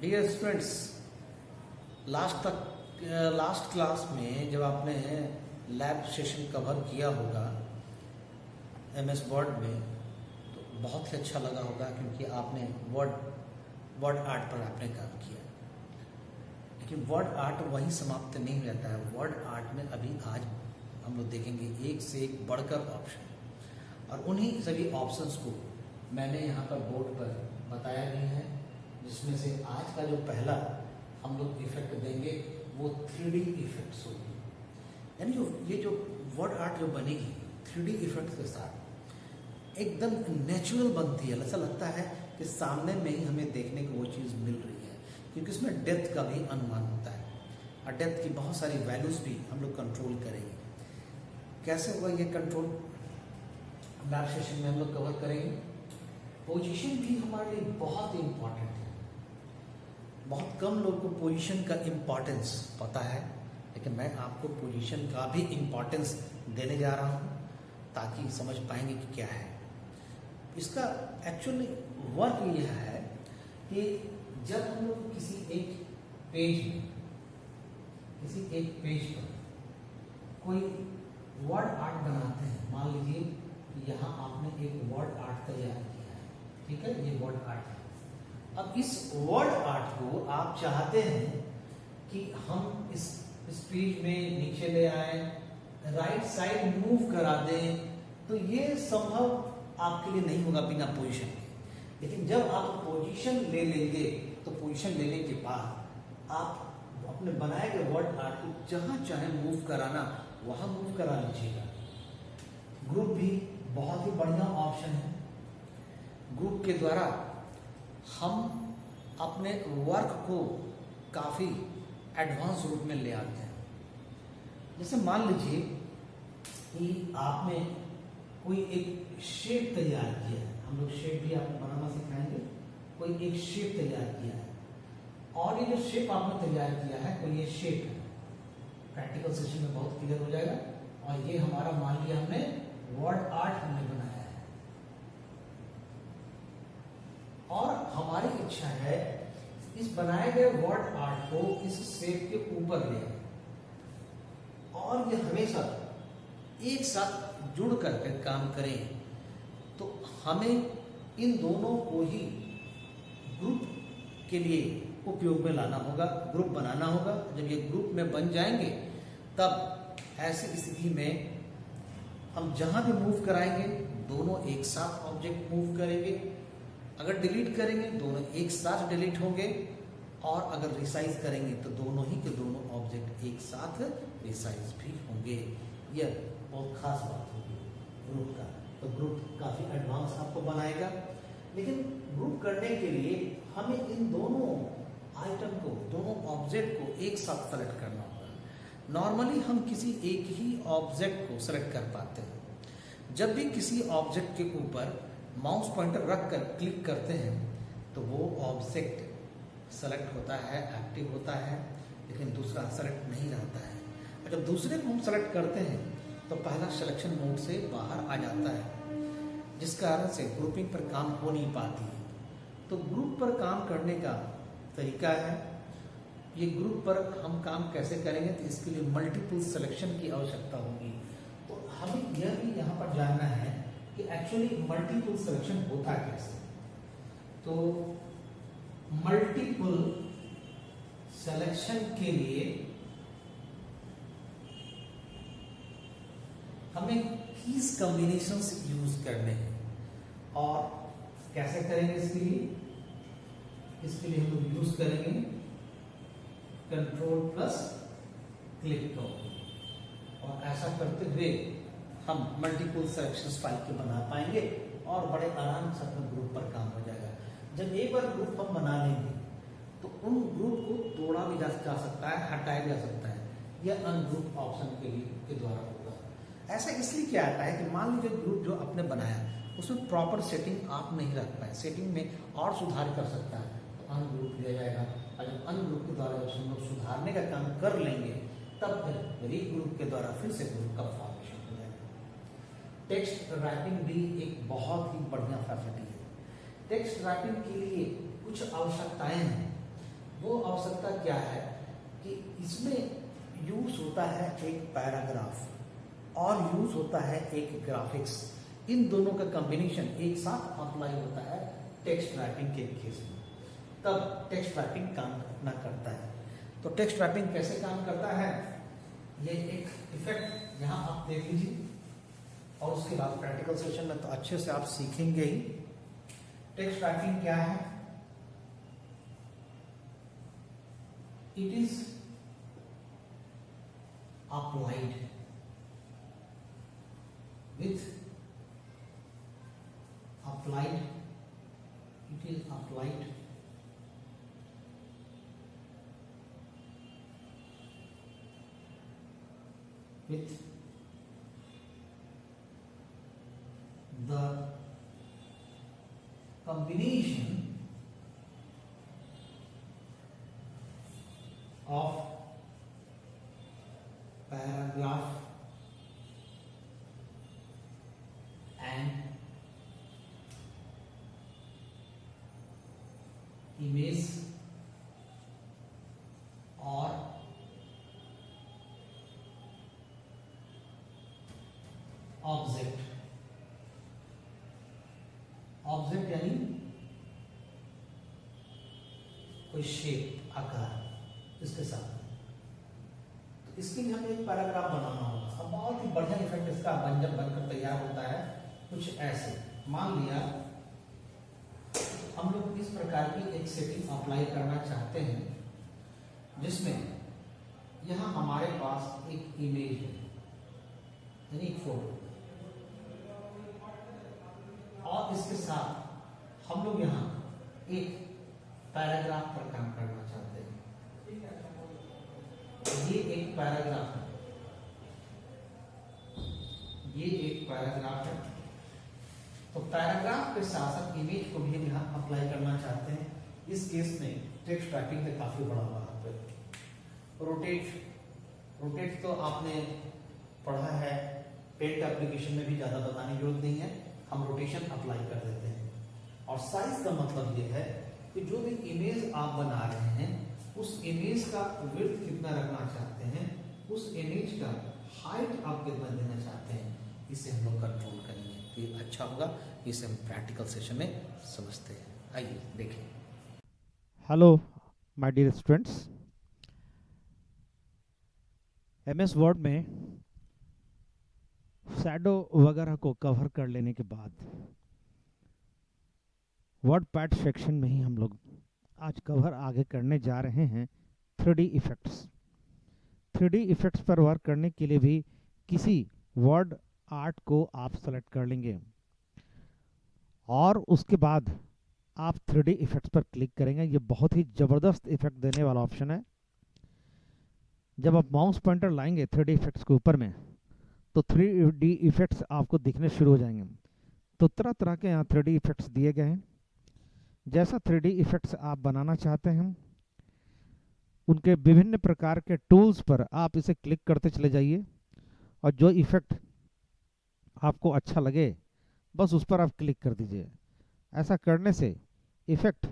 Dear students, last class में जब आपने लैब सेशन कवर किया होगा एमएस वर्ड में, तो बहुत ही अच्छा लगा होगा क्योंकि आपने वर्ड आर्ट पर आपने काम किया। लेकिन वर्ड आर्ट वहीं समाप्त नहीं हो जाता है। वर्ड आर्ट में अभी आज हम लोग देखेंगे एक से एक बढ़कर ऑप्शन, और उन्हीं सभी ऑप्शंस को मैंने यहाँ पर बोर्ड पर बताया गया है, जिसमें से आज का जो पहला हम लोग इफेक्ट देंगे वो 3D इफेक्ट्स होगी। यानी ये जो वर्ड आर्ट जो बनेगी 3D इफेक्ट्स के साथ एकदम नेचुरल बनती है। ऐसा लगता है कि सामने में ही हमें देखने को वो चीज़ मिल रही है, क्योंकि उसमें डेप्थ का भी अनुमान होता है और डेप्थ की बहुत सारी वैल्यूज भी हम लोग कंट्रोल करेंगे। कैसे होगा ये कंट्रोल, लैब सेशन में हम लोग कवर करेंगे। पोजीशन भी हमारे लिए बहुत इंपॉर्टेंट है। बहुत कम लोगों को पोजीशन का इम्पोर्टेंस पता है, लेकिन मैं आपको पोजीशन का भी इम्पोर्टेंस देने जा रहा हूँ ताकि समझ पाएंगे कि क्या है इसका एक्चुअली वर्क। यह है कि जब हम लोग किसी एक पेज पर कोई वर्ड आर्ट बनाते हैं, मान लीजिए यहाँ आपने एक वर्ड आर्ट तैयार किया है, ठीक है, ये वर्ड आर्ट है। अब इस वर्ड आर्ट को आप चाहते हैं कि हम इस पेज में नीचे ले आए, राइट साइड मूव करा दें, तो ये संभव आपके लिए नहीं होगा बिना पोजीशन के। लेकिन जब आप पोजीशन ले लेंगे तो पोजीशन लेने के बाद आप अपने बनाए गए वर्ड आर्ट को जहां चाहे मूव कराना वहां मूव करा लीजिएगा। ग्रुप भी बहुत ही बढ़िया ऑप्शन है। ग्रुप के द्वारा हम अपने वर्क को काफी एडवांस रूप में ले आते हैं। जैसे मान लीजिए कि आपने कोई एक शेप तैयार किया है, हम लोग शेप भी आपको बनाना सिखाएंगे। कोई एक शेप तैयार किया है और ये जो शेप आपने तैयार किया है कोई ये शेप है, प्रैक्टिकल सेशन में बहुत क्लियर हो जाएगा। और ये हमारा मान लिया हमने वर्ड आर्ट हमने बनाया है, और हमारी इच्छा है इस बनाए गए वर्ड आर्ट को इस शेप के ऊपर ले आए, और ये हमेशा एक साथ जुड़ करके काम करें। तो हमें इन दोनों को ही ग्रुप के लिए उपयोग में लाना होगा, ग्रुप बनाना होगा। जब ये ग्रुप में बन जाएंगे तब ऐसी स्थिति में हम जहां भी मूव कराएंगे दोनों एक साथ ऑब्जेक्ट मूव करेंगे। अगर डिलीट करेंगे दोनों एक साथ डिलीट होंगे, और अगर रिसाइज करेंगे तो दोनों ही के दोनों ऑब्जेक्ट एक साथ रिसाइज भी होंगे। यह बहुत खास बात होगी ग्रुप का। तो ग्रुप काफी एडवांस आपको बनाएगा, लेकिन ग्रुप करने के लिए हमें इन दोनों आइटम को, दोनों ऑब्जेक्ट को एक साथ सेलेक्ट करना होगा। नॉर्मली हम किसी एक ही ऑब्जेक्ट को सेलेक्ट कर पाते हैं। जब भी किसी ऑब्जेक्ट के ऊपर माउस पॉइंटर रख कर क्लिक करते हैं तो वो ऑब्जेक्ट सेलेक्ट होता है, एक्टिव होता है, लेकिन दूसरा सेलेक्ट नहीं रहता है। और जब दूसरे को हम सेलेक्ट करते हैं तो पहला सिलेक्शन मोड से बाहर आ जाता है, जिस कारण से ग्रुपिंग पर काम हो नहीं पाती है। तो ग्रुप पर काम करने का तरीका है, ये ग्रुप पर हम काम कैसे करेंगे, तो इसके लिए मल्टीपल सिलेक्शन की आवश्यकता होगी। तो हमें यह भी यहाँ पर जानना है कि एक्चुअली मल्टीपल सिलेक्शन होता कैसे। तो मल्टीपल सिलेक्शन के लिए हमें कीज कॉम्बिनेशंस यूज करने हैं, और कैसे करेंगे इसके लिए हम लोग यूज करेंगे कंट्रोल प्लस क्लिक को, और ऐसा करते हुए हम मल्टीपल सिलेक्शंस फाइल के बना पाएंगे और बड़े आराम से अपने ग्रुप पर काम हो जाएगा। जब एक बार ग्रुप हम बना लेंगे तो उन ग्रुप को तोड़ा भी जा सकता है, हटाया जा सकता है, यह अनग्रुप ऑप्शन के द्वारा होगा। ऐसा इसलिए क्या आता है कि मान लीजिए ग्रुप जो आपने बनाया उसमें प्रॉपर सेटिंग आप नहीं रख पाए, सेटिंग में और सुधार कर सकता है, तो अनग्रुप दिया जाएगा। और जब अनग्रुप के द्वारा हम लोग सुधारने का काम कर लेंगे तब फिर रीग्रुप के द्वारा फिर से ग्रुप का फॉर्मेशन हो जाएगा। टेक्स्ट रैपिंग भी एक बहुत ही बढ़िया फैसिलिटी है। टेक्स्ट रैपिंग के लिए कुछ आवश्यकताएं हैं। वो आवश्यकता क्या है कि इसमें यूज होता है एक पैराग्राफ और यूज होता है एक ग्राफिक्स। इन दोनों का कॉम्बिनेशन एक साथ अप्लाई होता है टेक्स्ट रैपिंग के केस में, तब टेक्स्ट रैपिंग काम न करता है। तो टेक्स्ट रैपिंग कैसे काम करता है, ये एक इफेक्ट यहाँ आप देख लीजिए और उसके बाद प्रैक्टिकल सेशन में तो अच्छे से आप सीखेंगे ही। टेक्स्ट रैपिंग क्या है? It is applied with applied it is applied with the combination of paragraph and image or object. Object यानी कोई शेप, आकार, इसके साथ इसके लिए हमें एक पैराग्राफ बनाना होगा। अब बहुत ही बढ़िया इफेक्ट इसका बनकर तैयार होता है कुछ ऐसे। मान लिया हम लोग इस प्रकार की एक सेटिंग अप्लाई करना चाहते हैं जिसमें यहां हमारे पास एक इमेज है यानी एक फोटो, और इसके साथ हम लोग यहाँ एक पैराग्राफ पर काम करना चाहते हैं। ये एक पैराग्राफ है, ये एक पैराग्राफ है। तो पैराग्राफ के साथ साथ इमेज को भी यहाँ अप्लाई करना चाहते हैं। इस केस में टेक्स्ट रैपिंग का काफी बड़ा महत्व है। रोटेट तो आपने पढ़ा है, पेंट एप्लीकेशन में भी ज्यादा बताने की जरूरत नहीं है, हम रोटेशन अप्लाई कर देते हैं। और साइज का मतलब ये है कि जो भी इमेज आप बना रहे हैं उस इमेज का विड्थ कितना रखना चाहते हैं, उस इमेज का हाइट आप कितना देना चाहते हैं, इसे हम लोग कंट्रोल करेंगे। ये अच्छा होगा, इसे हम प्रैक्टिकल सेशन में समझते हैं। आइए देखें। Hello my dear students, MS Word में शैडो वगैरह को कवर कर लेने के बाद वर्ड पैड सेक्शन में ही हम लोग आज कवर आगे करने जा रहे हैं 3D इफेक्ट्स। 3D इफेक्ट्स पर वर्क करने के लिए भी किसी वर्ड आर्ट को आप सेलेक्ट कर लेंगे और उसके बाद आप 3D इफेक्ट्स पर क्लिक करेंगे। ये बहुत ही ज़बरदस्त इफेक्ट देने वाला ऑप्शन है। जब आप माउस पॉइंटर लाएंगे 3D इफेक्ट्स के ऊपर में तो 3D इफेक्ट्स आपको दिखने शुरू हो जाएंगे। तो तरह तरह के यहाँ 3D इफेक्ट्स दिए गए हैं। जैसा 3D इफेक्ट्स आप बनाना चाहते हैं उनके विभिन्न प्रकार के टूल्स पर आप इसे क्लिक करते चले जाइए और जो इफेक्ट आपको अच्छा लगे बस उस पर आप क्लिक कर दीजिए। ऐसा करने से इफेक्ट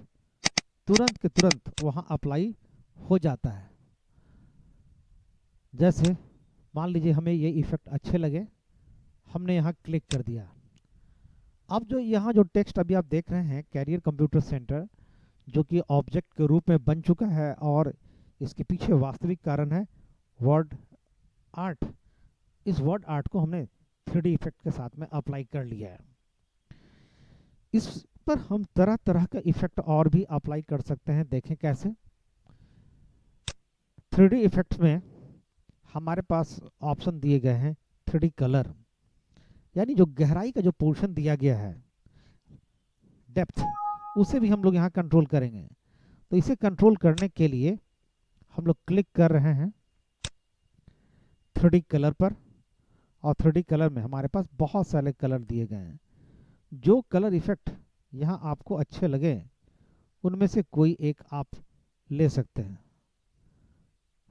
तुरंत के तुरंत वहाँ अप्लाई हो जाता है। जैसे मान लीजिए हमें ये इफेक्ट अच्छे लगे, हमने यहाँ क्लिक कर दिया। अब जो यहाँ जो टेक्स्ट अभी आप देख रहे हैं कैरियर कंप्यूटर सेंटर, जो कि ऑब्जेक्ट के रूप में बन चुका है और इसके पीछे वास्तविक कारण है वर्ड आर्ट। इस वर्ड आर्ट को हमने 3D इफेक्ट के साथ में अप्लाई कर लिया है। इस पर हम तरह तरह का इफेक्ट और भी अप्लाई कर सकते हैं। देखें कैसे। 3D इफेक्ट्स में हमारे पास ऑप्शन दिए गए हैं 3D कलर, यानी जो गहराई का जो पोर्शन दिया गया है डेप्थ, उसे भी हम लोग यहाँ कंट्रोल करेंगे। तो इसे कंट्रोल करने के लिए हम लोग क्लिक कर रहे हैं 3D कलर पर और 3D कलर में हमारे पास बहुत सारे कलर दिए गए हैं। जो कलर इफेक्ट यहाँ आपको अच्छे लगे उनमें से कोई एक आप ले सकते हैं।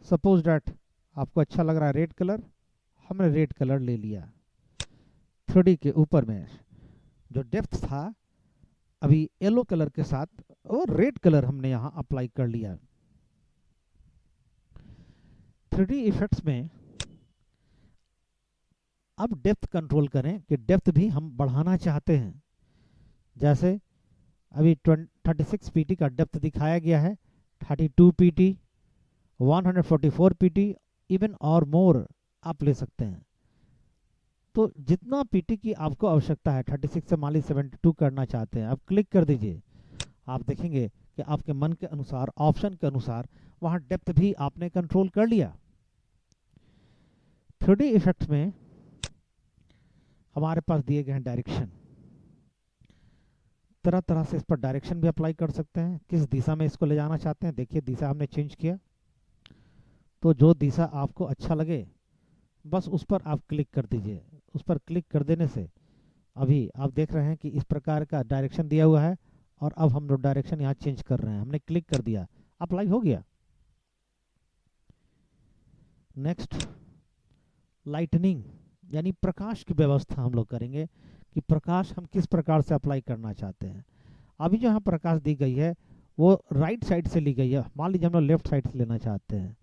सपोज डैट आपको अच्छा लग रहा है रेड कलर, हमने रेड कलर ले लिया। 3D के ऊपर में जो डेप्थ था अभी येलो कलर के साथ और रेड कलर हमने यहाँ अप्लाई कर लिया। 3D इफेक्ट्स में अब डेप्थ कंट्रोल करें कि डेप्थ भी हम बढ़ाना चाहते हैं। जैसे अभी 36 पीटी का डेप्थ दिखाया गया है, 32 पीटी, 144 पीटी, इवन और मोर आप ले सकते हैं। तो जितना पीटी की आपको आवश्यकता है, 36 से मान ली 72 करना चाहते हैं, आप क्लिक कर दीजिए। आप देखेंगे कि आपके मन के अनुसार, ऑप्शन के अनुसार वहां डेप्थ भी आपने कंट्रोल कर लिया। 3D इफेक्ट्स में हमारे पास दिए गए हैं डायरेक्शन। तरह तरह से इस पर डायरेक्शन भी अप्लाई कर सकते हैं। किस दिशा में इसको ले जाना चाहते हैं, देखिए दिशा हमने चेंज किया। तो जो दिशा आपको अच्छा लगे बस उस पर आप क्लिक कर दीजिए। उस पर क्लिक कर देने से अभी आप देख रहे हैं कि इस प्रकार का डायरेक्शन दिया हुआ है और अब हम लोग डायरेक्शन यहाँ चेंज कर रहे हैं। हमने क्लिक कर दिया, अप्लाई हो गया। नेक्स्ट, लाइटनिंग यानी प्रकाश की व्यवस्था हम लोग करेंगे कि प्रकाश हम किस प्रकार से अप्लाई करना चाहते हैं। अभी जो यहाँ प्रकाश दी गई है वो राइट साइड से ली गई है। मान लीजिए हम लोग लेफ्ट साइड से लेना चाहते हैं,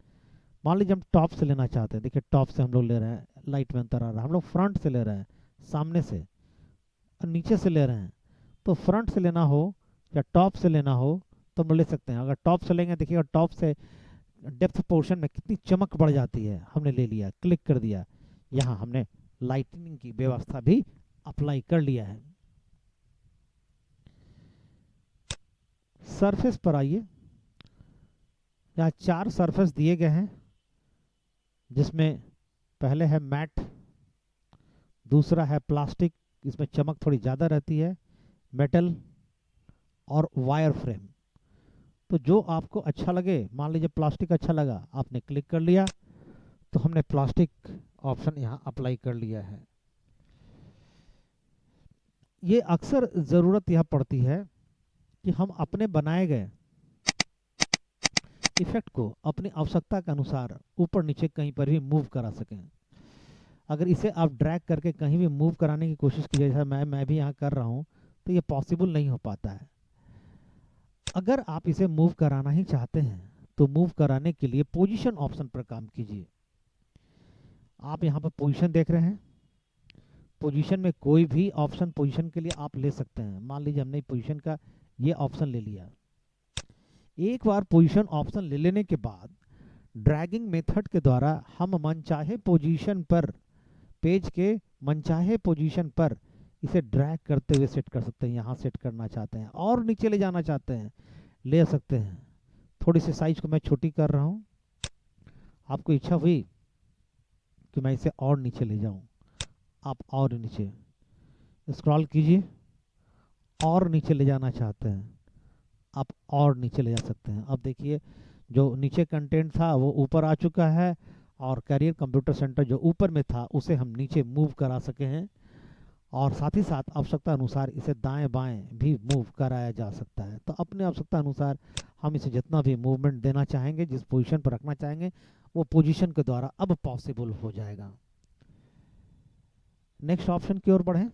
मान लीजिए हम टॉप से लेना चाहते हैं। देखिए टॉप से हम लोग ले रहे हैं, लाइट में अंतर आ रहा है। हम लोग फ्रंट से ले रहे हैं, सामने से, और नीचे से ले रहे हैं। तो फ्रंट से लेना हो या टॉप से लेना हो तो हम ले सकते हैं। अगर टॉप से लेंगे, देखिएगा टॉप से डेप्थ पोर्शन में कितनी चमक बढ़ जाती है। हमने ले लिया, क्लिक कर दिया, यहाँ हमने लाइटनिंग की व्यवस्था भी अप्लाई कर लिया है। सरफेस पर आइए। यहाँ 4 सरफेस दिए गए हैं, जिसमें पहले है मैट, दूसरा है प्लास्टिक, इसमें चमक थोड़ी ज़्यादा रहती है, मेटल और वायर फ्रेम। तो जो आपको अच्छा लगे, मान लीजिए प्लास्टिक अच्छा लगा, आपने क्लिक कर लिया तो हमने प्लास्टिक ऑप्शन यहाँ अप्लाई कर लिया है। ये अक्सर ज़रूरत यह पड़ती है कि हम अपने बनाए गए इफेक्ट को अपनी आवश्यकता के अनुसार ऊपर नीचे कहीं पर भी मूव करा सकें। अगर इसे आप ड्रैग करके कहीं भी मूव कराने की कोशिश कीजिए, जैसा मैं भी यहाँ कर रहा हूँ, तो ये पॉसिबल नहीं हो पाता है। अगर आप इसे मूव कराना ही चाहते हैं तो मूव कराने के लिए पोजीशन ऑप्शन पर काम कीजिए। आप यहाँ पर पोजीशन देख रहे हैं, पोजीशन में कोई भी ऑप्शन पोजीशन के लिए आप ले सकते हैं। मान लीजिए हमने पोजीशन का ये ऑप्शन ले लिया। एक बार पोजीशन ऑप्शन ले लेने के बाद ड्रैगिंग मेथड के द्वारा हम मनचाहे पोजीशन पर, पेज के मनचाहे पोजीशन पर इसे ड्रैग करते हुए सेट कर सकते हैं। यहाँ सेट करना चाहते हैं और नीचे ले जाना चाहते हैं, ले सकते हैं। थोड़ी सी साइज को मैं छोटी कर रहा हूँ। आपको इच्छा हुई कि मैं इसे और नीचे ले जाऊँ, आप और नीचे स्क्रॉल कीजिए, और नीचे ले जाना चाहते हैं आप और नीचे ले जा सकते हैं। अब देखिए जो नीचे कंटेंट था वो ऊपर आ चुका है और कैरियर कंप्यूटर सेंटर जो ऊपर में था उसे हम नीचे मूव करा सके हैं, और साथ ही साथ आवश्यकता अनुसार इसे दाएं बाएं भी मूव कराया जा सकता है। तो अपने आवश्यकता अनुसार हम इसे जितना भी मूवमेंट देना चाहेंगे, जिस पोजीशन पर रखना चाहेंगे, वो पोजीशन के द्वारा अब पॉसिबल हो जाएगा। नेक्स्ट ऑप्शन की ओर बढ़ें।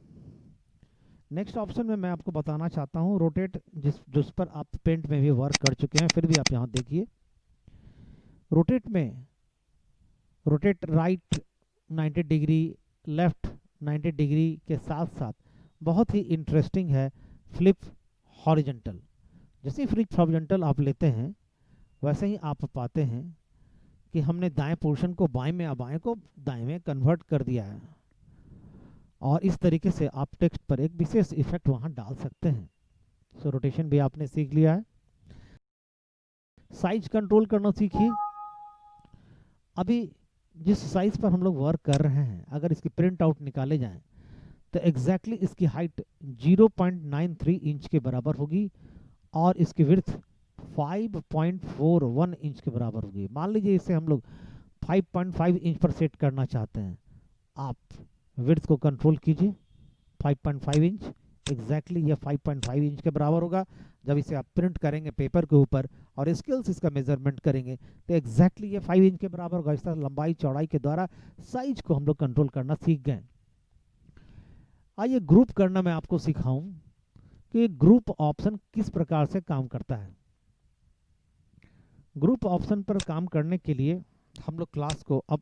नेक्स्ट ऑप्शन में मैं आपको बताना चाहता हूँ रोटेट, जिस पर आप पेंट में भी वर्क कर चुके हैं, फिर भी आप यहाँ देखिए। रोटेट में rotate right 90 degree, left 90 degree के साथ साथ बहुत ही इंटरेस्टिंग है फ्लिप हॉरिजॉन्टल। जैसे फ्लिप हॉरिजॉन्टल आप लेते हैं वैसे ही आप पाते हैं कि हमने दाएं पोर्शन को बाएं में, बाएं को दाएं में कन्वर्ट कर दिया है, और इस तरीके से आप टेक्स्ट पर एक विशेष इफेक्ट वहां डाल सकते हैं। सो रोटेशन भी आपने सीख लिया है। साइज कंट्रोल करना सीखिए। अभी जिस साइज पर हम लोग वर्क कर रहे हैं, अगर इसकी प्रिंट आउट निकाले जाएं तो एग्जैक्टली इसकी हाइट 0.93 इंच के बराबर होगी और इसकी विड्थ 5.41 इंच के बराबर होगी। मान लीजिए इसे हम लोग 5.5 इंच पर सेट करना चाहते हैं, आप विड्थ को कंट्रोल कीजिए, 5.5 इंच एग्जैक्टली यह 5.5 इंच के बराबर होगा। जब इसे आप प्रिंट करेंगे पेपर के ऊपर और स्केल से इसका मेजरमेंट करेंगे तो एग्जैक्टली ये 5 इंच के बराबर होगा। इस तरह लंबाई चौड़ाई के द्वारा साइज को हम लोग कंट्रोल करना सीख गए। आइए ग्रुप करना मैं आपको सिखाऊं कि ग्रुप ऑप्शन किस प्रकार से काम करता है। ग्रुप ऑप्शन पर काम करने के लिए हम लोग क्लास को अब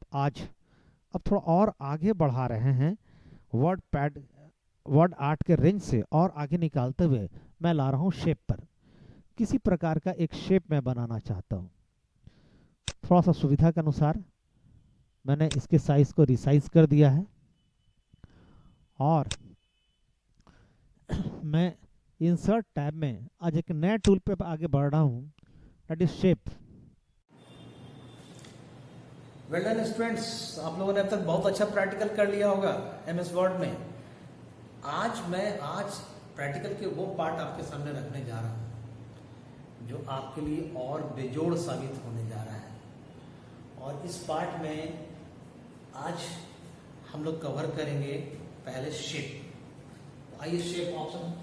थोड़ा और आगे बढ़ा रहे हैं। वर्ड आर्ट के रेंज से और आगे निकालते हुए मैं ला रहा हूँ शेप पर। किसी प्रकार का एक शेप मैं बनाना चाहता हूँ। थोड़ा सा सुविधा के अनुसार मैंने इसके साइज को रिसाइज कर दिया है और मैं इंसर्ट टैब में आज एक नए टूल पे आगे बढ़ रहा हूँ, that is shape. Well done students, आप लोगों ने अब तक बहुत अच्छा प्रैक्टिकल कर लिया होगा एमएस वर्ड में। आज प्रैक्टिकल के वो पार्ट आपके सामने रखने जा रहा हूँ जो आपके लिए और बेजोड़ साबित होने जा रहा है। और इस पार्ट में आज हम लोग कवर करेंगे पहले शेप। तो आइए शेप ऑप्शन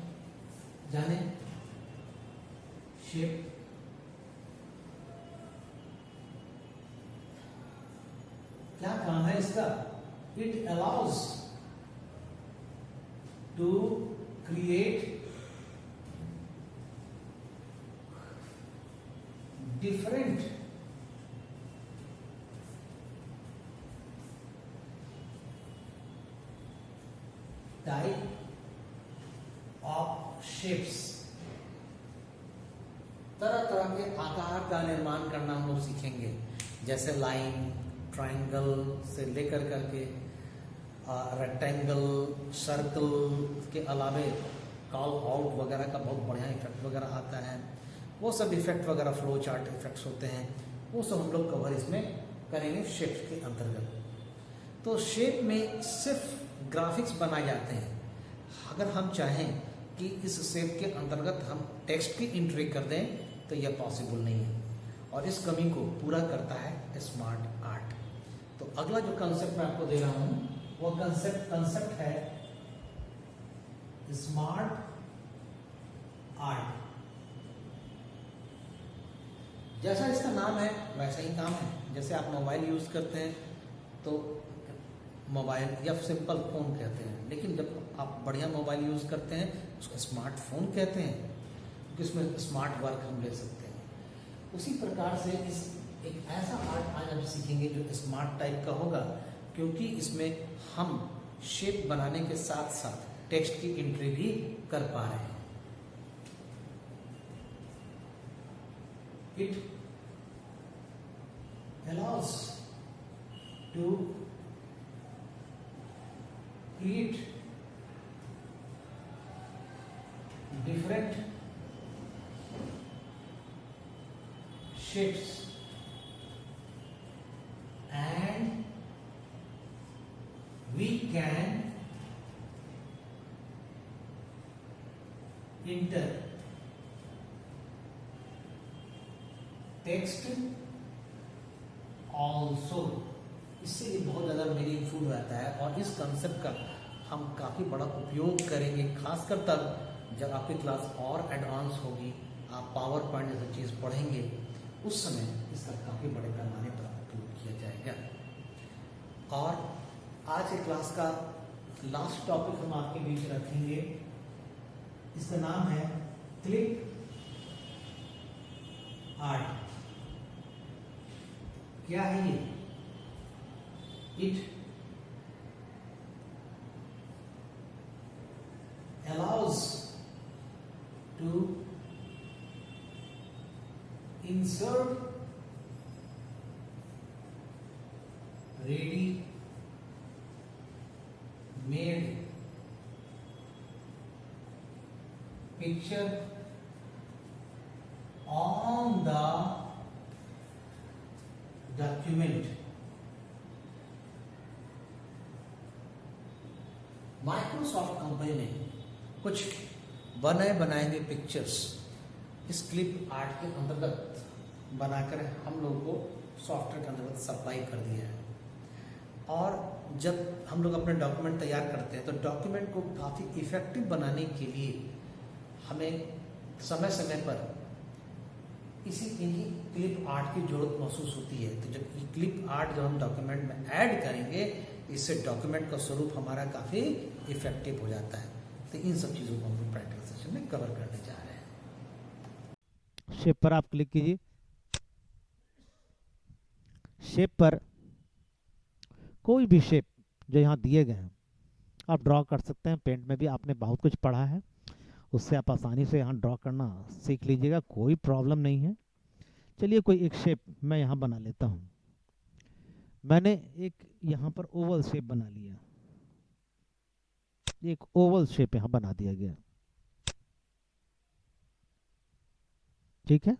जाने। शेप क्या काम है इसका? It allows to create different type of shapes. तरह तरह के आकार का निर्माण करना हम लोग सीखेंगे, जैसे लाइन, ट्रायंगल से लेकर करके रेक्टेंगल, सर्कल के अलावे कॉल आउट वगैरह का बहुत बढ़िया इफेक्ट वगैरह आता है। वो सब इफेक्ट वगैरह फ्लो चार्ट इफेक्ट्स होते हैं, वो सब हम लोग कवर इसमें करेंगे शेप के अंतर्गत। तो शेप में सिर्फ ग्राफिक्स बनाए जाते हैं। अगर हम चाहें कि इस शेप के अंतर्गत हम टेक्स्ट की एंट्री कर दें तो यह पॉसिबल नहीं है, और इस कमी को पूरा करता है स्मार्ट आर्ट। तो अगला जो कंसेप्ट मैं आपको दे रहा हूं वो कंसेप्ट है स्मार्ट आर्ट। जैसा इसका नाम है वैसा ही काम है। जैसे आप मोबाइल यूज करते हैं तो मोबाइल या सिंपल फोन कहते हैं, लेकिन जब आप बढ़िया मोबाइल यूज करते हैं उसको स्मार्टफोन कहते हैं, क्योंकि उसमें स्मार्ट वर्क हम ले सकते हैं। उसी प्रकार से इस एक ऐसा आर्ट आज हम सीखेंगे जो स्मार्ट टाइप का होगा, क्योंकि इसमें हम शेप बनाने के साथ साथ टेक्स्ट की एंट्री भी कर पा रहे हैं। It allows to create different shapes and we can enter text also. इससे ये बहुत ज़्यादा मीनिंगफुल रहता है और इस कंसेप्ट का हम काफ़ी बड़ा उपयोग करेंगे, खासकर तब जब आपकी क्लास और एडवांस होगी, आप पावर पॉइंट जैसी चीज़ पढ़ेंगे, उस समय इसका काफ़ी बड़े पैमाने पर उपयोग किया जाएगा। और आज की क्लास का लास्ट टॉपिक हम आपके बीच रखेंगे, इसका नाम है क्लिप आर्ट। क्या है ये? It allows to insert ready made picture on the document। Microsoft company ने कुछ बनाए हुए पिक्चर्स इस क्लिप आर्ट के अंतर्गत बनाकर हम लोगों को सॉफ्टवेयर के अंतर्गत सप्लाई कर दिया है। और जब हम लोग अपने डॉक्यूमेंट तैयार करते हैं तो डॉक्यूमेंट को काफ़ी इफेक्टिव बनाने के लिए हमें समय समय पर इन्हीं क्लिप आर्ट की जरूरत महसूस होती है। तो जब ये क्लिप आर्ट जब हम डॉक्यूमेंट में ऐड करेंगे, इससे डॉक्यूमेंट का स्वरूप हमारा काफ़ी इफेक्टिव हो जाता है। तो इन सब चीज़ों को हम लोग प्रैक्टिकल सेशन में कवर करने जा रहे हैं। शेप पर आप क्लिक कीजिए। शेप पर कोई भी शेप जो यहाँ दिए गए हैं आप ड्रॉ कर सकते हैं। पेंट में भी आपने बहुत कुछ पढ़ा है, उससे आप आसानी से यहाँ ड्रॉ करना सीख लीजिएगा, कोई प्रॉब्लम नहीं है। चलिए कोई एक शेप मैं यहाँ बना लेता हूँ। मैंने एक यहाँ पर ओवल शेप बना लिया, एक ओवल शेप यहाँ बना दिया गया, ठीक है।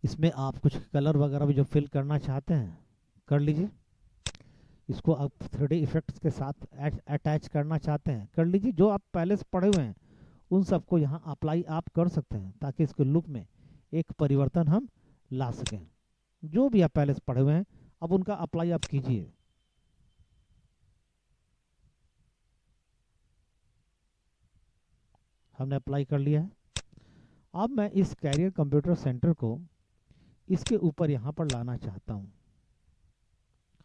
इसमें आप कुछ कलर वगैरह भी जो फिल करना चाहते हैं कर लीजिए। इसको आप 3D इफेक्ट्स के साथ अटैच करना चाहते हैं कर लीजिए। जो आप पहले से पढ़े हुए हैं उन सबको यहाँ अप्लाई आप कर सकते हैं, ताकि इसके लुक में एक परिवर्तन हम ला सकें। जो भी आप पहले से पढ़े हुए हैं अब उनका अप्लाई आप कीजिए। हमने अप्लाई कर लिया है। अब मैं इस कैरियर कंप्यूटर सेंटर को इसके ऊपर यहाँ पर लाना चाहता हूँ।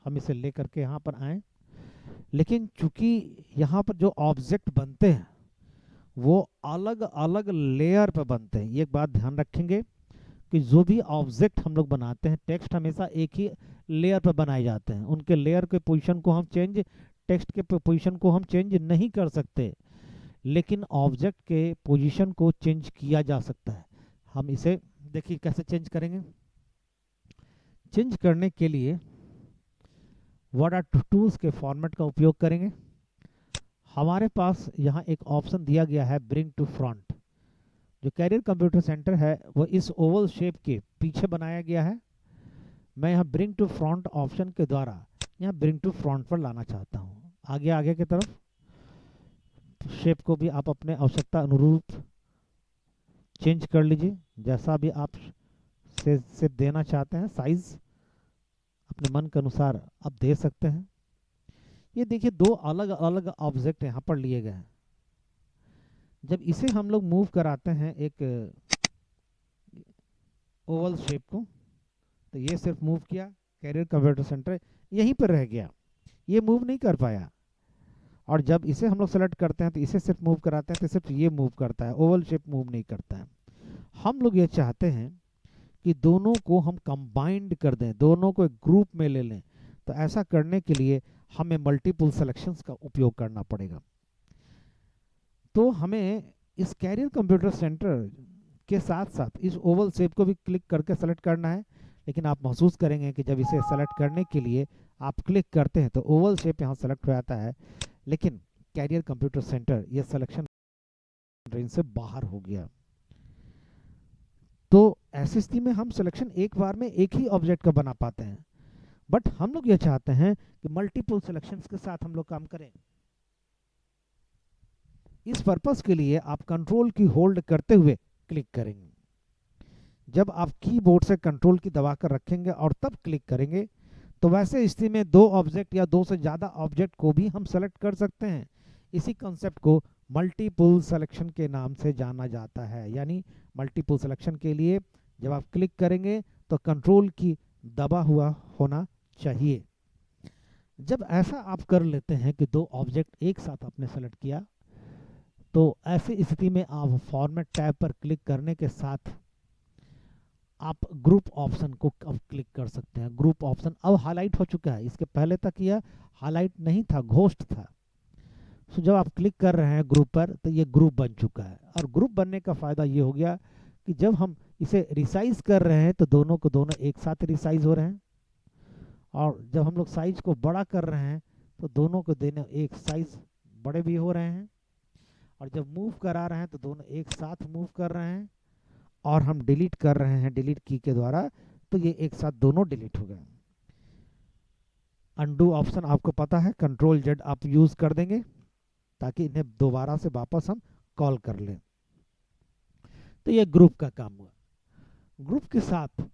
हम इसे ले करके यहाँ पर आए, लेकिन चूंकि यहाँ पर जो ऑब्जेक्ट बनते हैं वो अलग अलग लेयर पर बनते हैं। एक बात ध्यान रखेंगे कि जो भी ऑब्जेक्ट हम लोग बनाते हैं, टेक्स्ट हमेशा एक ही लेयर पर बनाए जाते हैं। उनके लेयर के पोजीशन को हम चेंज, टेक्स्ट के पोजीशन को हम चेंज नहीं कर सकते, लेकिन ऑब्जेक्ट के पोजीशन को चेंज किया जा सकता है। हम इसे देखिए कैसे चेंज करेंगे। चेंज करने के लिए वर्ड आर्ट टूल्स के फॉर्मेट का उपयोग करेंगे। हमारे पास यहाँ एक ऑप्शन दिया गया है ब्रिंग टू फ्रंट। जो कैरियर कंप्यूटर सेंटर है वो इस ओवल शेप के पीछे बनाया गया है। मैं यहाँ ब्रिंग टू फ्रंट ऑप्शन के द्वारा यहाँ ब्रिंग टू फ्रंट पर लाना चाहता हूँ। आगे आगे की तरफ शेप को भी आप अपने आवश्यकता अनुरूप चेंज कर लीजिए, जैसा भी आप से देना चाहते हैं साइज अपने मन के अनुसार आप दे सकते हैं। ये देखिए दो अलग अलग ऑब्जेक्ट यहाँ पर लिए गए हैं। जब इसे हम लोग मूव कराते हैं एक ओवल शेप को, तो ये सिर्फ मूव किया, कैरियर कंप्यूटर सेंटर यहीं पर रह गया, ये मूव नहीं कर पाया। और जब इसे हम लोग सेलेक्ट करते हैं तो इसे सिर्फ मूव कराते हैं तो सिर्फ ये मूव करता है, ओवल शेप मूव नहीं करता है। हम लोग ये चाहते हैं कि दोनों को हम कंबाइंड कर दें, दोनों को एक ग्रुप में ले लें। तो ऐसा करने के लिए हमें मल्टीपल सिलेक्शंस का उपयोग करना पड़ेगा। तो हमें इस कैरियर कंप्यूटर सेंटर के साथ साथ इस ओवल शेप को भी क्लिक करके सेलेक्ट करना है। लेकिन आप महसूस करेंगे कि जब इसे सेलेक्ट करने के लिए आप क्लिक करते हैं तो ओवल शेप यहाँ सेलेक्ट हो जाता है, लेकिन कैरियर कंप्यूटर सेंटर ये सिलेक्शन रेंज से बाहर हो गया। तो ऐसी स्थिति में हम सिलेक्शन एक बार में एक ही ऑब्जेक्ट का बना पाते हैं, बट हम लोग ये चाहते हैं कि मल्टीपल सिलेक्शंस के साथ हम लोग काम करें। इस पर्पस के लिए आप कंट्रोल की होल्ड करते हुए क्लिक करेंगे। जब आप कीबोर्ड से कंट्रोल की दबाकर रखेंगे और तब क्लिक करेंगे तो वैसे स्थिति में दो ऑब्जेक्ट या दो से ज़्यादा ऑब्जेक्ट को भी हम सेलेक्ट कर सकते हैं। इसी कंसेप्ट को मल्टीपल सिलेक्शन के नाम से जाना जाता है। यानी मल्टीपल सिलेक्शन के लिए जब आप क्लिक करेंगे तो कंट्रोल की दबा हुआ होना चाहिए। जब ऐसा आप कर लेते हैं कि दो ऑब्जेक्ट एक साथ आपने सेलेक्ट किया, तो ऐसी स्थिति में आप फॉर्मेट टैब पर क्लिक करने के साथ आप ग्रुप ऑप्शन को अब क्लिक कर सकते हैं। ग्रुप ऑप्शन अब हाईलाइट हो चुका है, इसके पहले तक यह हाईलाइट नहीं था, घोस्ट था। तो जब आप क्लिक कर रहे हैं ग्रुप पर तो ये ग्रुप बन चुका है। और ग्रुप बनने का फ़ायदा ये हो गया कि जब हम इसे रिसाइज कर रहे हैं तो दोनों को दोनों एक साथ रिसाइज हो रहे हैं, और जब हम लोग साइज को बड़ा कर रहे हैं तो दोनों को दोनों एक साइज बड़े भी हो रहे हैं, और जब मूव करा रहे हैं तो दोनों एक साथ मूव कर रहे हैं, और हम डिलीट कर रहे हैं डिलीट की के द्वारा तो ये एक साथ दोनों डिलीट हो गए। अनडू ऑप्शन आपको पता है, कंट्रोल जेड आप यूज कर देंगे ताकि इन्हें दोबारा से वापस हम कॉल कर लें। तो ये ग्रुप का काम हुआ। ग्रुप के साथ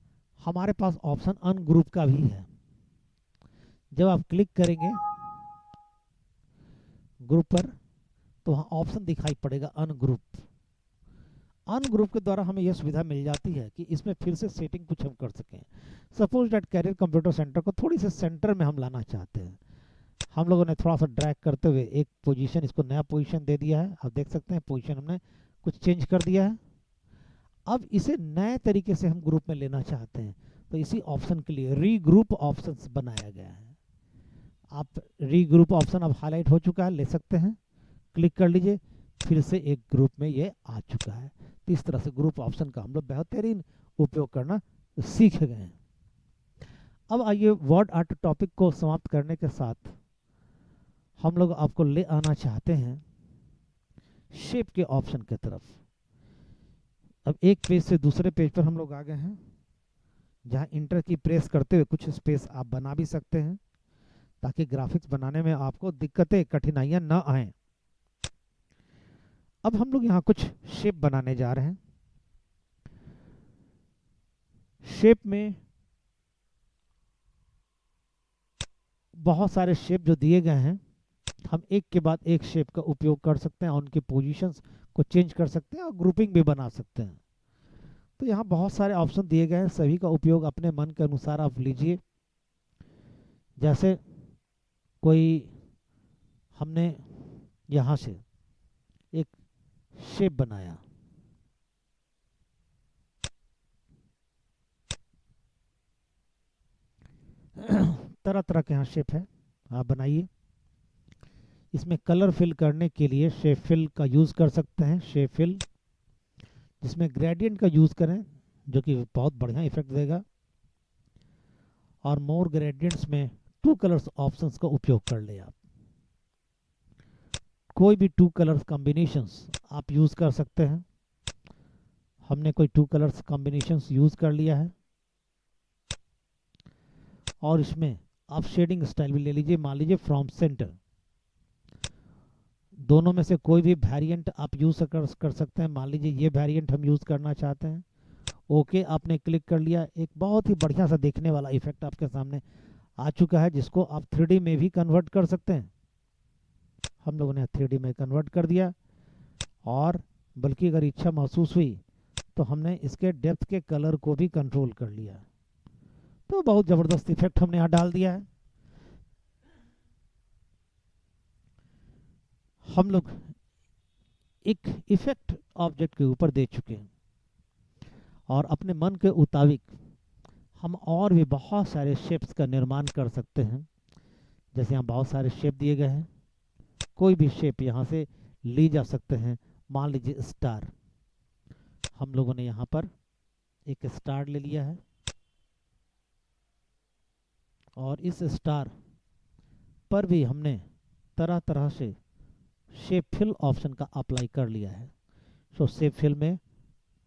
हमारे पास ऑप्शन अनग्रुप का भी है। जब आप क्लिक करेंगे ग्रुप पर तो वहाँ ऑप्शन दिखाई पड़ेगा अनग्रुप। अनग्रुप के द्वारा हमें यह सुविधा मिल जाती है कि इसमें फिर से सेटिंग कुछ हम कर सकें। Suppose that career computer centre को थोड़ी सी सेंटर में हम लाना चाहते हैं। हम लोगों ने थोड़ा सा ड्रैग करते हुए एक पोजीशन, इसको नया पोजीशन दे दिया है। आप देख सकते हैं पोजीशन हमने कुछ चेंज कर दिया है। अब इसे नए तरीके से हम ग्रुप में लेना चाहते हैं तो इसी ऑप्शन के लिए रीग्रुप ऑप्शंस बनाया गया है। आप रीग्रुप ऑप्शन अब हाईलाइट हो चुका है, ले सकते हैं, क्लिक कर लीजिए, फिर से एक ग्रुप में ये आ चुका है। तो इस तरह से ग्रुप ऑप्शन का हम लोग बेहतरीन उपयोग करना सीख गए हैं। अब आइए वर्ड आर्ट टॉपिक को समाप्त करने के साथ हम लोग आपको ले आना चाहते हैं शेप के ऑप्शन की तरफ। अब एक पेज से दूसरे पेज पर हम लोग आ गए हैं, जहां इंटर की प्रेस करते हुए कुछ स्पेस आप बना भी सकते हैं, ताकि ग्राफिक्स बनाने में आपको दिक्कतें कठिनाइयां ना आए। अब हम लोग यहाँ कुछ शेप बनाने जा रहे हैं। शेप में बहुत सारे शेप जो दिए गए हैं, हम एक के बाद एक शेप का उपयोग कर सकते हैं और उनकी पोजीशंस को चेंज कर सकते हैं और ग्रुपिंग भी बना सकते हैं। तो यहाँ बहुत सारे ऑप्शन दिए गए हैं, सभी का उपयोग अपने मन के अनुसार आप लीजिए। जैसे कोई हमने यहाँ से एक शेप बनाया, तरह तरह के यहाँ शेप है, आप बनाइए। इसमें कलर फिल करने के लिए शेप फिल का यूज़ कर सकते हैं, शेप फिल जिसमें ग्रेडियंट का यूज़ करें, जो कि बहुत बढ़िया इफेक्ट देगा। और मोर ग्रेडियंट्स में 2 कलर्स ऑप्शंस का उपयोग कर ले आप। कोई भी 2 कलर्स कॉम्बिनेशंस आप यूज़ कर सकते हैं। हमने कोई 2 कलर्स कॉम्बिनेशंस यूज़ कर लिया है। और इसमें आप शेडिंग स्टाइल भी ले लीजिए, मान लीजिए फ्रॉम सेंटर। दोनों में से कोई भी वेरिएंट आप यूज़ कर सकते हैं। मान लीजिए ये वेरिएंट हम यूज़ करना चाहते हैं। ओके आपने क्लिक कर लिया, एक बहुत ही बढ़िया सा देखने वाला इफेक्ट आपके सामने आ चुका है, जिसको आप 3D में भी कन्वर्ट कर सकते हैं। हम लोगों ने 3D में कन्वर्ट कर दिया, और बल्कि अगर इच्छा महसूस हुई तो हमने इसके डेप्थ के कलर को भी कंट्रोल कर लिया। तो बहुत ज़बरदस्त इफेक्ट हमने यहाँ डाल दिया है। हम लोग एक इफेक्ट ऑब्जेक्ट के ऊपर दे चुके हैं, और अपने मन के मुताबिक हम और भी बहुत सारे शेप्स का निर्माण कर सकते हैं। जैसे यहाँ बहुत सारे शेप दिए गए हैं, कोई भी शेप यहाँ से ली जा सकते हैं। मान लीजिए स्टार, हम लोगों ने यहाँ पर एक स्टार ले लिया है, और इस स्टार पर भी हमने तरह तरह से शेप फिल ऑप्शन का अप्लाई कर लिया है। तो शेप फिल में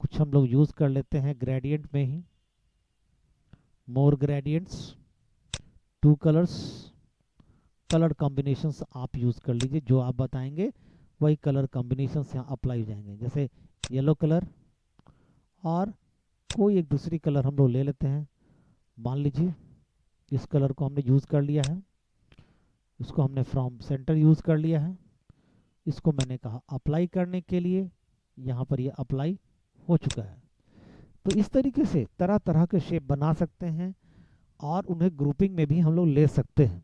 कुछ हम लोग यूज़ कर लेते हैं ग्रेडियंट में ही। मोर ग्रेडियंट्स, 2 कलर्स, कलर कॉम्बिनेशंस आप यूज़ कर लीजिए। जो आप बताएंगे वही कलर कॉम्बिनेशंस यहाँ अप्लाई हो जाएंगे। जैसे येलो कलर और कोई एक दूसरी कलर हम लोग ले लेते हैं। मान लीजिए इस कलर को हमने यूज़ कर लिया है, इसको हमने फ्रॉम सेंटर यूज़ कर लिया है। इसको मैंने कहा अप्लाई करने के लिए, यहाँ पर ये अप्लाई हो चुका है। तो इस तरीके से तरह तरह के शेप बना सकते हैं, और उन्हें ग्रुपिंग में भी हम लोग ले सकते हैं।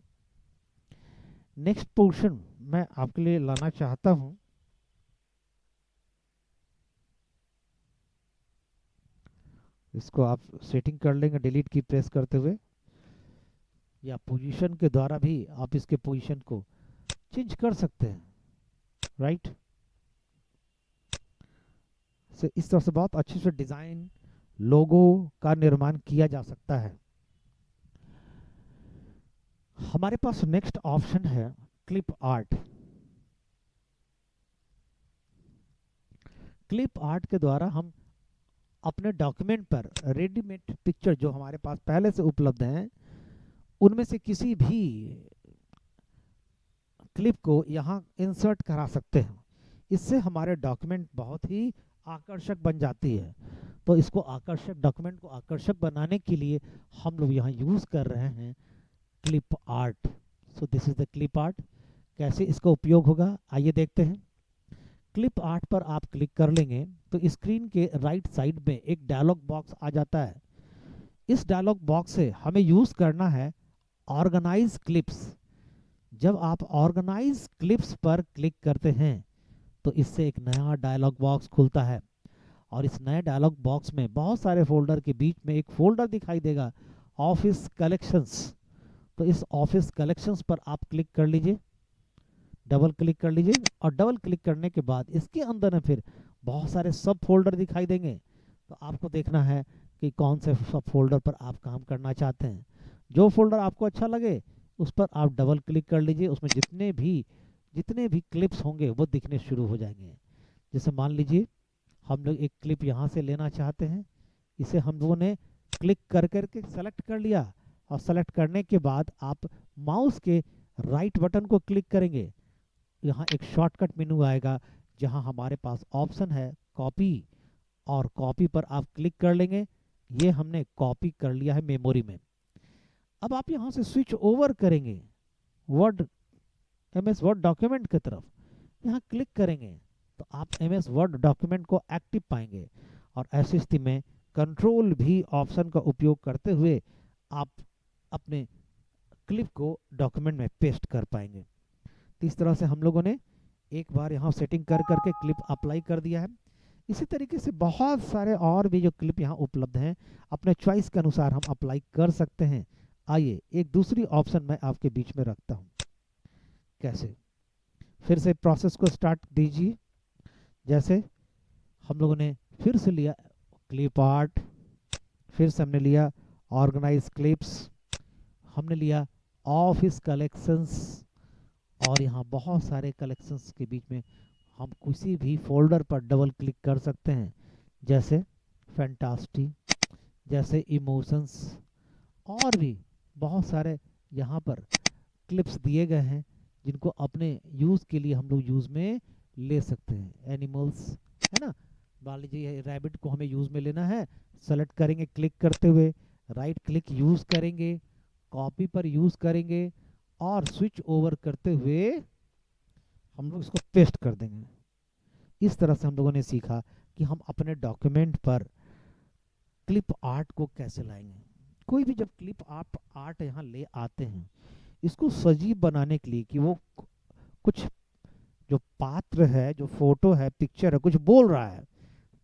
नेक्स्ट पोर्शन मैं आपके लिए लाना चाहता हूं, इसको आप सेटिंग कर लेंगे डिलीट की प्रेस करते हुए, या पोजीशन के द्वारा भी आप इसके पोजीशन को चेंज कर सकते हैं, राइट। से इस तरह से बहुत अच्छे से डिजाइन लोगो का निर्माण किया जा सकता है। हमारे पास नेक्स्ट ऑप्शन है क्लिप आर्ट। क्लिप आर्ट के द्वारा हम अपने डॉक्यूमेंट पर रेडीमेड पिक्चर जो हमारे पास पहले से उपलब्ध हैं, उनमें से किसी भी क्लिप को यहाँ इंसर्ट करा सकते हैं। इससे हमारे डॉक्यूमेंट बहुत ही आकर्षक बन जाती है। तो इसको आकर्षक, डॉक्यूमेंट को आकर्षक बनाने के लिए हम लोग यहाँ यूज़ कर रहे हैं clip art. So this is the clip art. कैसे इसका उपयोग होगा आइए देखते हैं। क्लिप आर्ट पर आप क्लिक कर लेंगे तो स्क्रीन के राइट साइड में एक डायलॉग बॉक्स आ जाता है। इस डायलॉग बॉक्स से हमें यूज़ करना है ऑर्गेनाइज क्लिप्स। जब आप ऑर्गेनाइज क्लिप्स पर क्लिक करते हैं तो इससे एक नया डायलॉग बॉक्स खुलता है, और इस नए डायलॉग बॉक्स में बहुत सारे फोल्डर के बीच में एक फोल्डर दिखाई देगा, ऑफिस कलेक्शंस। तो इस ऑफिस कलेक्शंस पर आप क्लिक कर लीजिए, डबल क्लिक कर लीजिए, और डबल क्लिक करने के बाद इसके अंदर में फिर बहुत सारे सब फोल्डर दिखाई देंगे। तो आपको देखना है कि कौन से सब फोल्डर पर आप काम करना चाहते हैं। जो फोल्डर आपको अच्छा लगे उस पर आप डबल क्लिक कर लीजिए, उसमें जितने भी क्लिप्स होंगे वो दिखने शुरू हो जाएंगे। जैसे मान लीजिए हम लोग एक क्लिप यहाँ से लेना चाहते हैं, इसे हम लोगों ने क्लिक कर करके सेलेक्ट कर लिया, और सेलेक्ट करने के बाद आप माउस के राइट बटन को क्लिक करेंगे। यहाँ एक शॉर्टकट मेनू आएगा जहाँ हमारे पास ऑप्शन है कॉपी, और कॉपी पर आप क्लिक कर लेंगे। ये हमने कॉपी कर लिया है मेमोरी में। अब आप यहाँ से स्विच ओवर करेंगे वर्ड, MS वर्ड डॉक्यूमेंट की तरफ, यहाँ क्लिक करेंगे तो आप MS वर्ड डॉक्यूमेंट को एक्टिव पाएंगे। और ऐसी स्थिति में कंट्रोल भी ऑप्शन का उपयोग करते हुए आप अपने क्लिप को डॉक्यूमेंट में पेस्ट कर पाएंगे। तो इस तरह से हम लोगों ने एक बार यहाँ सेटिंग कर करके क्लिप अप्लाई कर दिया है। इसी तरीके से बहुत सारे और भी जो क्लिप यहाँ उपलब्ध हैं, अपने चॉइस के अनुसार हम अप्लाई कर सकते हैं। आइए एक दूसरी ऑप्शन मैं आपके बीच में रखता हूँ, कैसे। फिर से प्रोसेस को स्टार्ट दीजिए। जैसे हम लोगों ने फिर से लिया क्लिप आर्ट, फिर से हमने लिया ऑर्गेनाइज क्लिप्स, हमने लिया ऑफिस कलेक्शंस, और यहाँ बहुत सारे कलेक्शंस के बीच में हम किसी भी फोल्डर पर डबल क्लिक कर सकते हैं, जैसे फैंटास्टी, जैसे इमोशंस, और भी बहुत सारे यहाँ पर क्लिप्स दिए गए हैं जिनको अपने यूज़ के लिए हम लोग यूज़ में ले सकते हैं। एनिमल्स है ना, मान लीजिए रैबिट को हमें यूज़ में लेना है, सेलेक्ट करेंगे क्लिक करते हुए, राइट क्लिक यूज़ करेंगे, कॉपी पर यूज़ करेंगे, और स्विच ओवर करते हुए हम लोग इसको पेस्ट कर देंगे। इस तरह से हम लोगों ने सीखा कि हम अपने डॉक्यूमेंट पर क्लिप आर्ट को कैसे लाएंगे। कोई भी जब क्लिप आप आर्ट यहाँ ले आते हैं, इसको सजीव बनाने के लिए कि वो कुछ जो पात्र है, जो फोटो है, पिक्चर है, कुछ बोल रहा है,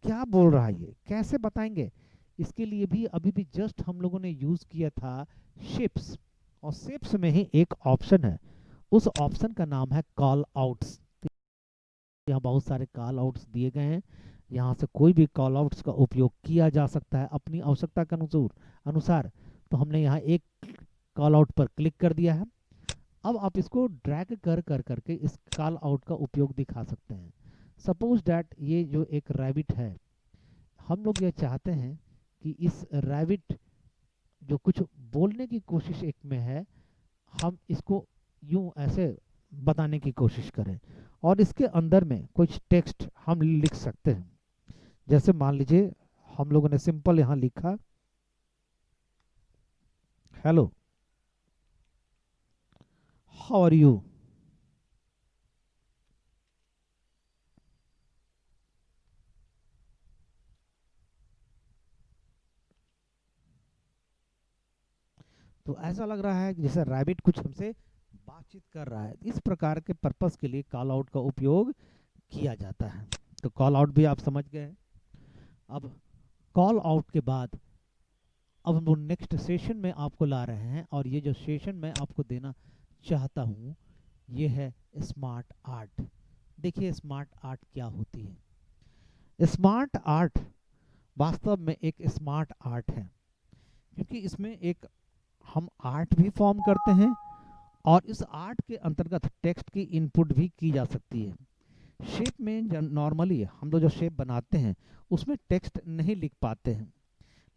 क्या बोल रहा है, ये कैसे बताएंगे। इसके लिए भी अभी भी जस्ट हम लोगों ने यूज किया था शेप्स, और शेप्स में ही एक ऑप्शन है, उस ऑप्शन का नाम है कॉल आउट्स। यहाँ बहुत सारे कॉल आउट्स दिए गए हैं, यहाँ से कोई भी कॉल आउट्स का उपयोग किया जा सकता है अपनी आवश्यकता के अनुसार। तो हमने यहाँ एक कॉल आउट पर क्लिक कर दिया है। अब आप इसको ड्रैग कर करके इस कॉल आउट का उपयोग दिखा सकते हैं। सपोज डैट ये जो एक रैबिट है, हम लोग ये चाहते हैं कि इस रैबिट जो कुछ बोलने की कोशिश एक में है, हम इसको यूं ऐसे बताने की कोशिश करें, और इसके अंदर में कुछ टेक्स्ट हम लिख सकते हैं। जैसे मान लीजिए हम लोगों ने सिंपल यहाँ लिखा हेलो, हाउ आर यू। तो ऐसा लग रहा है कि जैसे रैबिट कुछ हमसे बातचीत कर रहा है। इस प्रकार के पर्पस के लिए कॉल आउट का उपयोग किया जाता है। तो कॉल आउट भी आप समझ गए। अब कॉल आउट के बाद अब हम नेक्स्ट सेशन में आपको ला रहे हैं, और ये जो सेशन मैं आपको देना चाहता हूँ ये है स्मार्ट आर्ट। देखिए स्मार्ट आर्ट क्या होती है। स्मार्ट आर्ट वास्तव में एक स्मार्ट आर्ट है, क्योंकि इसमें एक हम आर्ट भी फॉर्म करते हैं, और इस आर्ट के अंतर्गत टेक्स्ट की इनपुट भी की जा सकती है। शेप में नॉर्मली हम लोग जो शेप बनाते हैं उसमें टेक्स्ट नहीं लिख पाते हैं,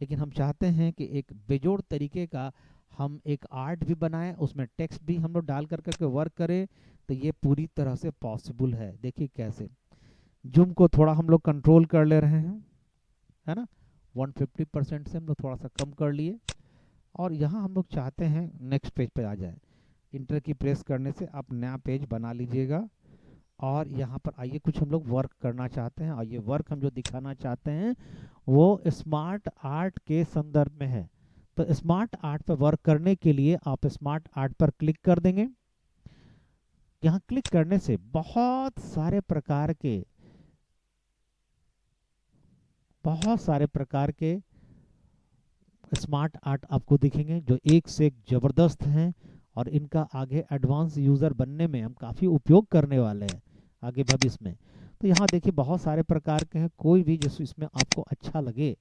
लेकिन हम चाहते हैं कि एक बेजोड़ तरीके का हम एक आर्ट भी बनाएं, उसमें टेक्स्ट भी हम लोग डाल कर करके वर्क करें। तो ये पूरी तरह से पॉसिबल है। देखिए कैसे, जूम को थोड़ा हम लोग कंट्रोल कर ले रहे हैं, है ना, 150% से हम लोग थोड़ा सा कम कर लिए, और यहाँ हम लोग चाहते हैं नेक्स्ट पेज पे आ जाए। इंटर की प्रेस करने से आप नया पेज बना लीजिएगा, और यहाँ पर आइए कुछ हम लोग वर्क करना चाहते हैं, और ये वर्क हम जो दिखाना चाहते हैं वो स्मार्ट आर्ट के संदर्भ में है। तो स्मार्ट आर्ट पर वर्क करने के लिए आप स्मार्ट आर्ट पर क्लिक कर देंगे। यहाँ क्लिक करने से बहुत सारे प्रकार के बहुत सारे प्रकार के स्मार्ट आर्ट आपको दिखेंगे जो एक से एक ज़बरदस्त हैं, और इनका आगे एडवांस यूज़र बनने में हम काफ़ी उपयोग करने वाले हैं आगे भविष्य में। तो यहाँ देखिए बहुत सारे प्रकार के हैं, कोई भी जिस इसमें आपको अच्छा लगे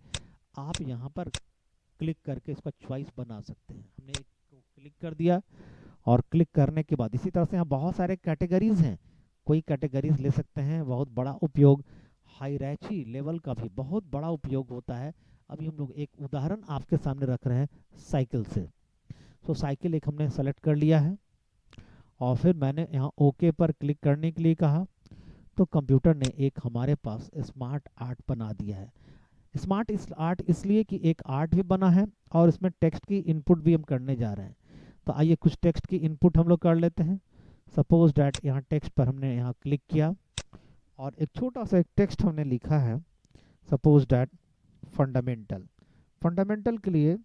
आप यहाँ पर क्लिक करके इसका चॉइस बना सकते हैं। हमने एक को क्लिक कर दिया, और क्लिक करने के बाद इसी तरह से यहाँ बहुत सारे कैटेगरीज हैं, कोई कैटेगरीज ले सकते हैं। बहुत बड़ा उपयोग हायरार्ची लेवल का भी बहुत बड़ा उपयोग होता है। अभी हम लोग एक उदाहरण आपके सामने रख रहे हैं साइकिल से। तो साइकिल एक हमने सेलेक्ट कर लिया है, और फिर मैंने यहाँ ओके पर क्लिक करने के लिए कहा, तो कंप्यूटर ने एक हमारे पास स्मार्ट आर्ट बना दिया है। स्मार्ट आर्ट इसलिए कि एक आर्ट भी बना है और इसमें टेक्स्ट की इनपुट भी हम करने जा रहे हैं। तो आइए कुछ टेक्स्ट की इनपुट हम लोग कर लेते हैं। सपोज डैट यहाँ टेक्स्ट पर हमने यहाँ क्लिक किया, और एक छोटा सा एक टेक्स्ट हमने लिखा है, सपोज डैट फंडामेंटल। फंडामेंटल के लिए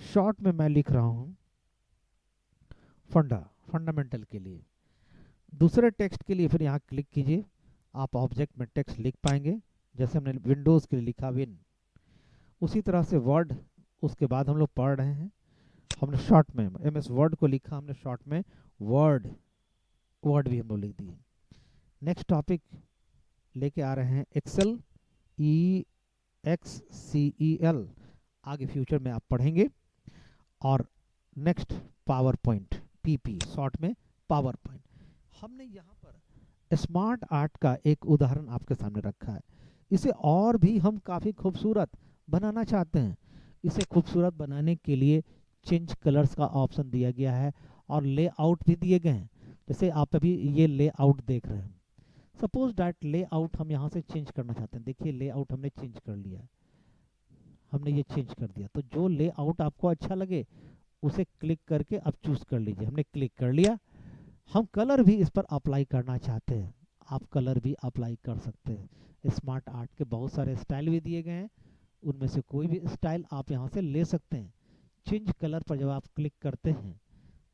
शॉर्ट में मैं लिख रहा हूँ फंडामेंटल के लिए। दूसरे टेक्स्ट के लिए फिर यहाँ क्लिक कीजिए, आप ऑब्जेक्ट में टेक्स्ट लिख पाएंगे, जैसे हमने विंडोज़ के लिए लिखा विन। उसी तरह से वर्ड, उसके बाद हम लोग पढ़ रहे हैं, हमने शॉर्ट में MS वर्ड को लिखा, हमने शॉर्ट में वर्ड भी हम लोग लिख दिए। नेक्स्ट टॉपिक लेके आ रहे हैं एक्सेल, EXCEL, आगे फ्यूचर में आप पढ़ेंगे। और next power point, PP short में पावर पॉइंट। हमने यहाँ पर स्मार्ट आर्ट का एक उदाहरण आपके सामने रखा है। इसे और भी हम काफ़ी खूबसूरत बनाना चाहते हैं। इसे खूबसूरत बनाने के लिए चेंज कलर्स का ऑप्शन दिया गया है, और लेआउट भी दिए गए हैं। जैसे आप अभी ये लेआउट देख रहे हैं, सपोज डैट लेआउट हम यहाँ से चेंज करना चाहते हैं। देखिए लेआउट हमने चेंज कर लिया, हमने ये चेंज कर दिया। तो जो लेआउट आपको अच्छा लगे उसे क्लिक करके आप चूज कर लीजिए। हमने क्लिक कर लिया। हम कलर भी इस पर अप्लाई करना चाहते हैं, आप कलर भी अप्लाई कर सकते हैं। स्मार्ट आर्ट के बहुत सारे स्टाइल भी दिए गए हैं, उनमें से कोई भी स्टाइल आप यहाँ से ले सकते हैं। चेंज कलर पर जब आप क्लिक करते हैं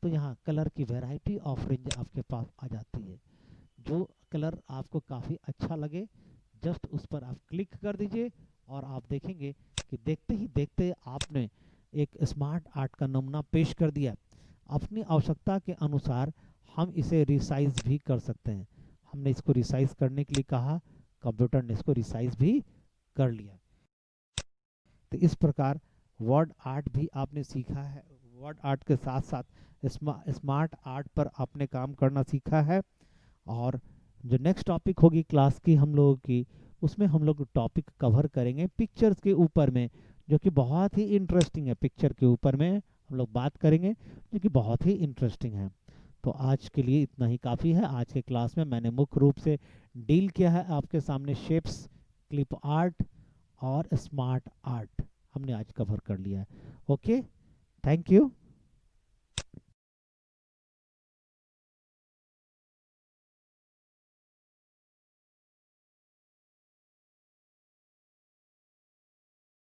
तो यहाँ कलर की वैरायटी ऑफ रेंज आपके पास आ जाती है। जो कलर आपको काफ़ी अच्छा लगे जस्ट उस पर आप क्लिक कर दीजिए, और आप देखेंगे कि देखते ही देखते आपने एक स्मार्ट आर्ट का नमूना पेश कर दिया। अपनी आवश्यकता के अनुसार हम इसे रिसाइज भी कर सकते हैं। हमने इसको रिसाइज करने के लिए कहा, कंप्यूटर ने इसको रिसाइज भी कर लिया। तो इस प्रकार वर्ड आर्ट भी आपने सीखा है। वर्ड आर्ट के साथ साथ स्मार्ट आर्ट पर आपने काम करना सीखा है। और जो नेक्स्ट टॉपिक होगी क्लास की हम लोगों की, उसमें हम लोग टॉपिक कवर करेंगे पिक्चर्स के ऊपर में, जो कि बहुत ही इंटरेस्टिंग है। पिक्चर के ऊपर में हम लोग बात करेंगे जो कि बहुत ही इंटरेस्टिंग है। तो आज के लिए इतना ही काफ़ी है। आज के क्लास में मैंने मुख्य रूप से डील किया है आपके सामने शेप्स, क्लिप आर्ट और स्मार्ट आर्ट हमने आज कवर कर लिया है। Okay, thank you.